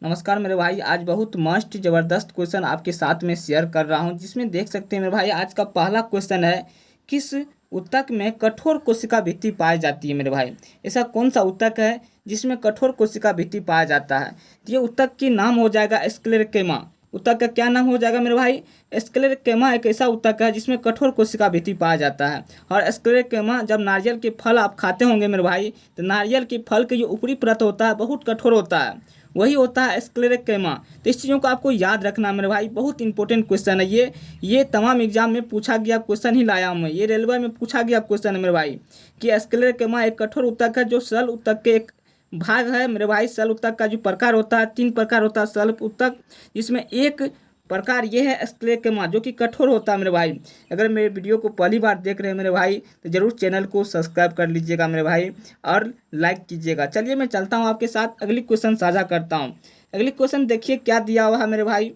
नमस्कार मेरे भाई। आज बहुत मस्त ज़बरदस्त क्वेश्चन आपके साथ में शेयर कर रहा हूं, जिसमें देख सकते हैं मेरे भाई। आज का पहला क्वेश्चन है, किस ऊतक में कठोर कोशिका भित्ति पाई जाती है मेरे भाई। ऐसा कौन सा ऊतक है जिसमें कठोर कोशिका भित्ति पाया जाता है। तो ये ऊतक की नाम हो जाएगा स्क्लेरेकेमा। ऊतक का क्या नाम हो जाएगा मेरे भाई? स्क्लेरेकेमा एक ऐसा ऊतक है जिसमें कठोर कोशिका भित्ति पाया जाता है। और स्क्लेरेकेमा, जब नारियल के फल आप खाते होंगे मेरे भाई, तो नारियल के फल के जो ऊपरी परत होता है बहुत कठोर होता है, वही होता है स्क्लेरेकेमा। तो इस चीज़ों को आपको याद रखना मेरे भाई, बहुत इंपॉर्टेंट क्वेश्चन है ये तमाम एग्जाम में पूछा गया क्वेश्चन ही लाया हूँ मैं। ये रेलवे में पूछा गया क्वेश्चन है मेरे भाई कि स्क्लेरेकेमा एक कठोर ऊतक है जो सरल ऊतक के एक भाग है मेरे भाई। सरल ऊतक का जो प्रकार होता है, 3 प्रकार होता है सरल ऊतक, जिसमें एक प्रकार ये है स्क्लेरेकेमा जो कि कठोर होता है मेरे भाई। अगर मेरे वीडियो को पहली बार देख रहे हैं मेरे भाई, तो जरूर चैनल को सब्सक्राइब कर लीजिएगा मेरे भाई और लाइक कीजिएगा। चलिए मैं चलता हूँ आपके साथ, अगली क्वेश्चन साझा करता हूँ। अगली क्वेश्चन देखिए क्या दिया हुआ है मेरे भाई।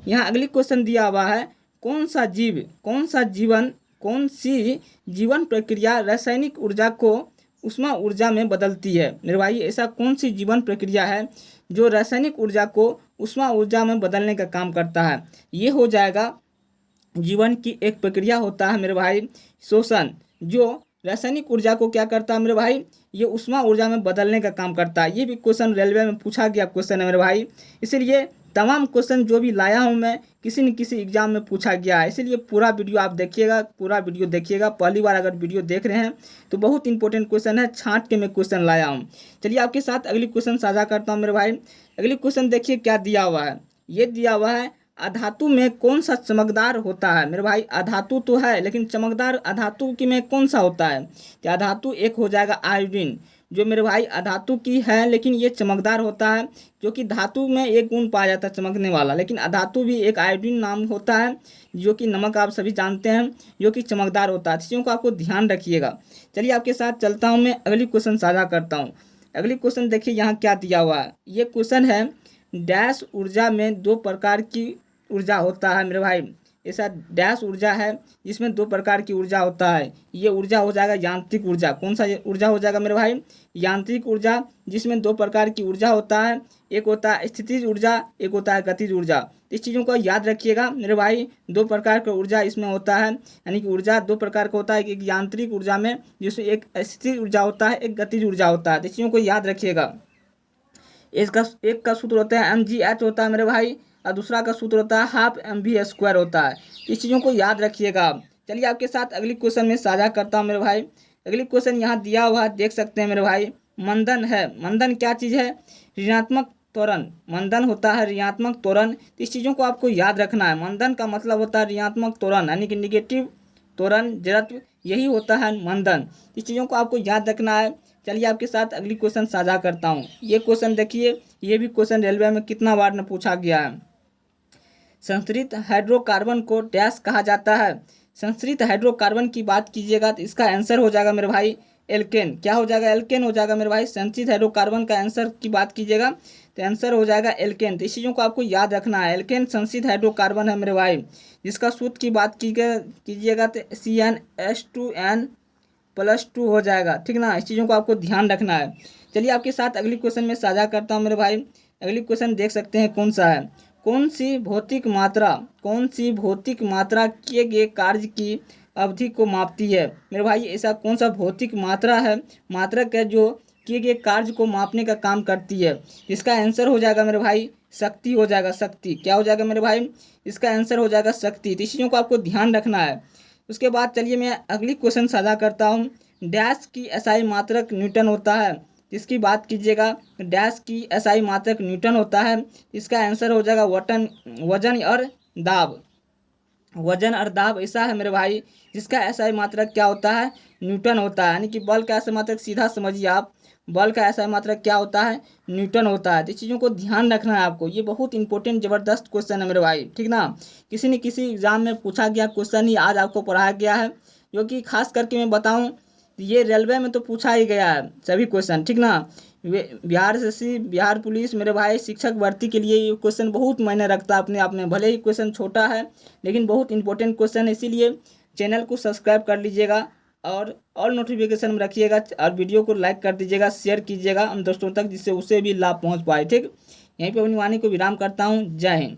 यहाँ अगली क्वेश्चन दिया हुआ है, कौन सी जीवन प्रक्रिया रासायनिक ऊर्जा को उष्मा ऊर्जा में बदलती है मेरे भाई। ऐसा कौन सी जीवन प्रक्रिया है जो रासायनिक ऊर्जा को उष्मा ऊर्जा में बदलने का काम करता है। ये हो जाएगा, जीवन की एक प्रक्रिया होता है मेरे भाई श्वसन, जो रासायनिक ऊर्जा को क्या करता है मेरे भाई, ये उष्मा ऊर्जा में बदलने का काम करता है। ये भी क्वेश्चन रेलवे में पूछा गया क्वेश्चन है मेरे भाई। इसलिए तमाम क्वेश्चन जो भी लाया हूँ मैं, किसी न किसी एग्जाम में पूछा गया है। इसलिए पूरा वीडियो आप देखिएगा, पूरा वीडियो देखिएगा। पहली बार अगर वीडियो देख रहे हैं तो बहुत इंपॉर्टेंट क्वेश्चन है, छांट के मैं क्वेश्चन लाया हूँ। चलिए आपके साथ अगली क्वेश्चन साझा करता हूँ मेरे भाई। अगली क्वेश्चन देखिए क्या दिया हुआ है। ये दिया हुआ है, अधातु में कौन सा चमकदार होता है मेरे भाई। अधातु तो है लेकिन चमकदार अधातु की में कौन सा होता है। तो अधातु एक हो जाएगा आयोडीन, जो मेरे भाई अधातु की है लेकिन ये चमकदार होता है। जो कि धातु में एक गुण पाया जाता है चमकने वाला, लेकिन अधातु भी एक आयोडीन नाम होता है, जो कि नमक आप सभी जानते हैं, जो कि चमकदार होता है। चीज़ों को आपको ध्यान रखिएगा। चलिए आपके साथ चलता हूँ मैं, अगली क्वेश्चन साझा करता हूँ। अगली क्वेश्चन देखिए यहाँ क्या दिया हुआ है। ये क्वेश्चन है, डैश ऊर्जा में 2 प्रकार की ऊर्जा होता है मेरे भाई। ऐसा डैश ऊर्जा है जिसमें 2 प्रकार की ऊर्जा होता है। ये ऊर्जा हो जाएगा यांत्रिक ऊर्जा। कौन सा ऊर्जा हो जाएगा मेरे भाई? यांत्रिक ऊर्जा, जिसमें 2 प्रकार की ऊर्जा होता है। एक होता है स्थितिज ऊर्जा, एक होता है गतिज ऊर्जा। इस चीज़ों को याद रखिएगा मेरे भाई। 2 प्रकार का ऊर्जा इसमें होता है, यानी कि ऊर्जा 2 प्रकार का होता है। एक यांत्रिक ऊर्जा में, जिसमें एक स्थितिज ऊर्जा होता है, एक गतिज ऊर्जा होता है। तो इस चीज़ों को याद रखिएगा। इसका एक का सूत्र होता है mgh होता है मेरे भाई, और दूसरा का सूत्र होता है हाफ mv² होता है। इस चीज़ों को याद रखिएगा। चलिए आपके साथ अगली क्वेश्चन में साझा करता हूँ मेरे भाई। अगली क्वेश्चन यहाँ दिया हुआ है, देख सकते हैं मेरे भाई। मंदन है, मंदन क्या चीज़ है? ऋणात्मक त्वरण। मंदन होता है ऋणात्मक त्वरण। तो इस चीज़ों को आपको याद रखना है। मंदन का मतलब होता है ऋणात्मक त्वरण, यानी कि निगेटिव त्वरण, जड़त्व, यही होता है मंदन। इस चीज़ों को आपको याद रखना है। चलिए आपके साथ अगली क्वेश्चन साझा करता हूँ। ये क्वेश्चन देखिए, ये भी क्वेश्चन रेलवे में कितना बार न पूछा गया है। संश्रित हाइड्रोकार्बन को डैश कहा जाता है। संश्रित हाइड्रोकार्बन की बात कीजिएगा तो इसका आंसर हो जाएगा मेरे भाई एल्केन। क्या हो जाएगा? एल्केन हो जाएगा मेरे भाई। संश्रित हाइड्रोकार्बन का आंसर की बात कीजिएगा तो आंसर हो जाएगा एल्केन। तो इस चीज़ों को आपको याद रखना है। एल्केन संश्रित हाइड्रोकार्बन है मेरे भाई। जिसका सूत्र की बात कीजिएगा तो CnH2n+2 हो जाएगा, ठीक ना। इस चीज़ों को आपको ध्यान रखना है। चलिए आपके साथ अगली क्वेश्चन में साझा करता हूँ मेरे भाई। अगली क्वेश्चन देख सकते हैं कौन सा है। कौन सी भौतिक मात्रा किए गए कार्य की अवधि को मापती है मेरे भाई। ऐसा कौन सा भौतिक मात्रा है, मात्रक है, जो किए गए कार्य को मापने का काम करती है। इसका आंसर हो जाएगा मेरे भाई शक्ति हो जाएगा। शक्ति क्या हो जाएगा मेरे भाई? इसका आंसर हो जाएगा शक्ति। तो इस चीज़ों को आपको ध्यान रखना है। उसके बाद चलिए मैं अगली क्वेश्चन साझा करता हूँ। डैश की एसआई मात्रक न्यूटन होता है। इसकी बात कीजिएगा, डैश की एसआई मात्रक न्यूटन होता है। इसका आंसर हो जाएगा वजन और दाब। वजन और दाब ऐसा है मेरे भाई, जिसका एसआई मात्रक क्या होता है? न्यूटन होता है। यानी कि बल का एसआई मात्रक सीधा समझिए आप, बल का एसआई मात्रक क्या होता है? न्यूटन होता है। तो इस चीज़ों को ध्यान रखना है आपको। ये बहुत इंपॉर्टेंट ज़बरदस्त क्वेश्चन है मेरे भाई, ठीक ना। किसी न किसी एग्जाम में पूछा गया क्वेश्चन ही आज आपको पढ़ाया गया है, जो कि खास करके मैं बताऊं, ये रेलवे में तो पूछा ही गया है सभी क्वेश्चन, ठीक ना। बिहार एसएससी, बिहार पुलिस मेरे भाई, शिक्षक भर्ती के लिए ये क्वेश्चन बहुत मायने रखता है अपने आप में। भले ही क्वेश्चन छोटा है लेकिन बहुत इंपॉर्टेंट क्वेश्चन है। इसीलिए चैनल को सब्सक्राइब कर लीजिएगा और ऑल नोटिफिकेशन में रखिएगा, और वीडियो को लाइक कर दीजिएगा, शेयर कीजिएगा उन दोस्तों तक, जिससे उसे भी लाभ पहुंच पाए, ठीक। यहीं पर अपनी वाणी को विराम करता हूँ। जय हिंद।